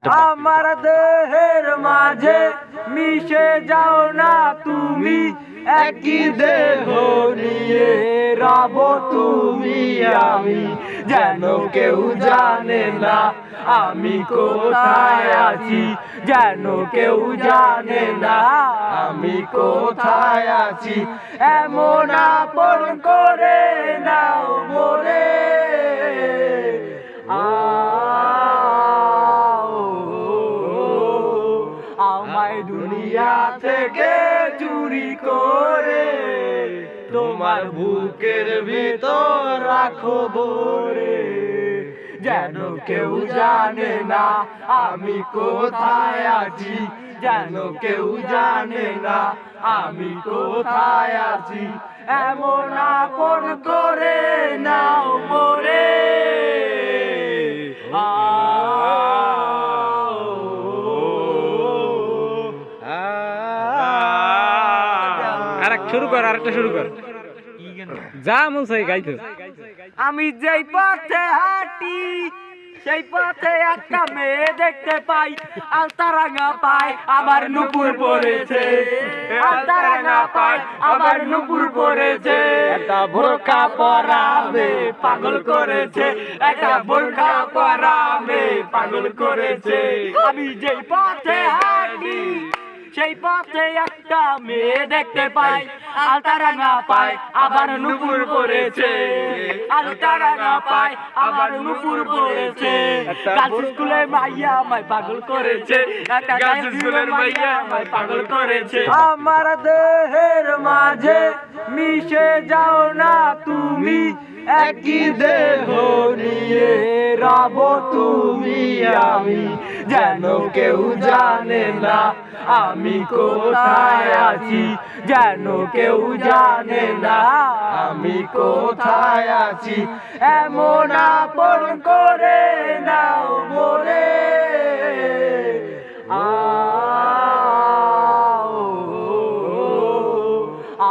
আমার দেহের মাঝে মিশে যাও না তুমি, একই দেহ নিয়ে রব তুমি আমি। যেন কেউ জানে না আমি কোথায় আছি, যেন কেউ জানে না আমি কোথায় আছি। এমন আপন করে নাও মোরে, আমায় দুনিয়া থেকে চুরি করে তোমার বুকের ভিতর রাখো ভরে। যেন কেউ জানে না আমি কোথায় আছি, যেন কেউ জানে না আমি কোথায় আছি। এমন আপন করে নাও মোরে। শুরু কর, আরেকটা শুরু কর। যা মন চাই গাইতো। আমি যেই পথে হাঁটি সেই পথে একটা মেয়ে দেখতে পাই, আলতারাঙা পায় আবার নুপুর পড়েছে, আলতারাঙা পায় আবার নুপুর পড়েছে। একটা বোরকা পরা মেয়ে পাগল করেছে, একটা বোরকা পরা মেয়ে পাগল করেছে। আমি যেই পথে হাঁটি সেই পথে একটা মেয়ে দেখতে পাই, আলতারাঙা পায় আবার নুপুর পড়েছে, আলতারাঙা পায় আবার নুপুর পড়েছে। গার্লস স্কুলের মাইয়া আমায় পাগল করেছে, একটা গার্লস স্কুলের মাইয়া আমায় পাগল করেছে। আমার দেহের মাঝে মিশে যাও না তুমি, একই দেহ নিয়ে রব তুমি আমি। যেন কেউ জানে না আমি কোথায় আছি, যেন কেউ জানে না আমি কোথায় আছি। এমন আপন করে নাও মোরে,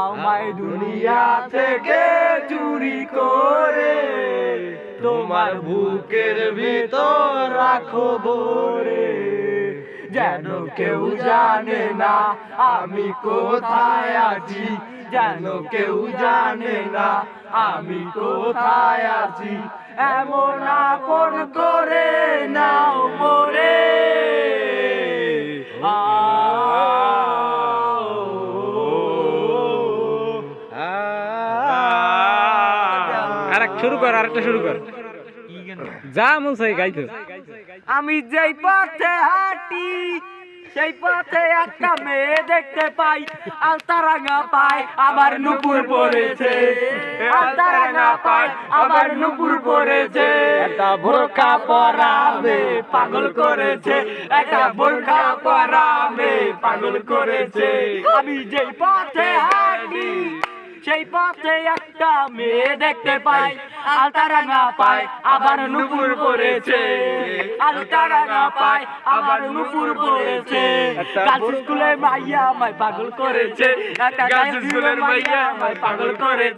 আমায় দুনিয়া থেকে চুরি করে তোমার বুকের ভিতর রাখো ভরে। যেন কেউ জানে না আমি কোথায় আছি, যেন কেউ জানে না আমি কোথায় আছি। এমন আপন করে নাও মোরে। শুরু কর, আরেকটা শুরু কর। যা মন চাই গাইতো। আমি যেই পথে হাঁটি সেই পথে একটা মেয়ে দেখতে পাই, আলতারাঙা পায় আবার নুপুর পড়েছে, আলতারাঙা পায় আবার নুপুর পড়েছে। একটা বোরকা পরা মেয়ে পাগল করেছে, একটা বোরকা পরা মেয়ে পাগল করেছে। আমি যেই পথে হাঁটি সেই পথে একটা মেয়ে দেখতে পাই, আলতারাঙা পায় আবার নুপুর পড়েছে, আলতারাঙা পায় আবার নুপুর পড়েছে। গার্লস স্কুলের মাইয়া আমায় পাগল করেছে, একটা গার্লস স্কুলের মাইয়া আমায় পাগল করেছে।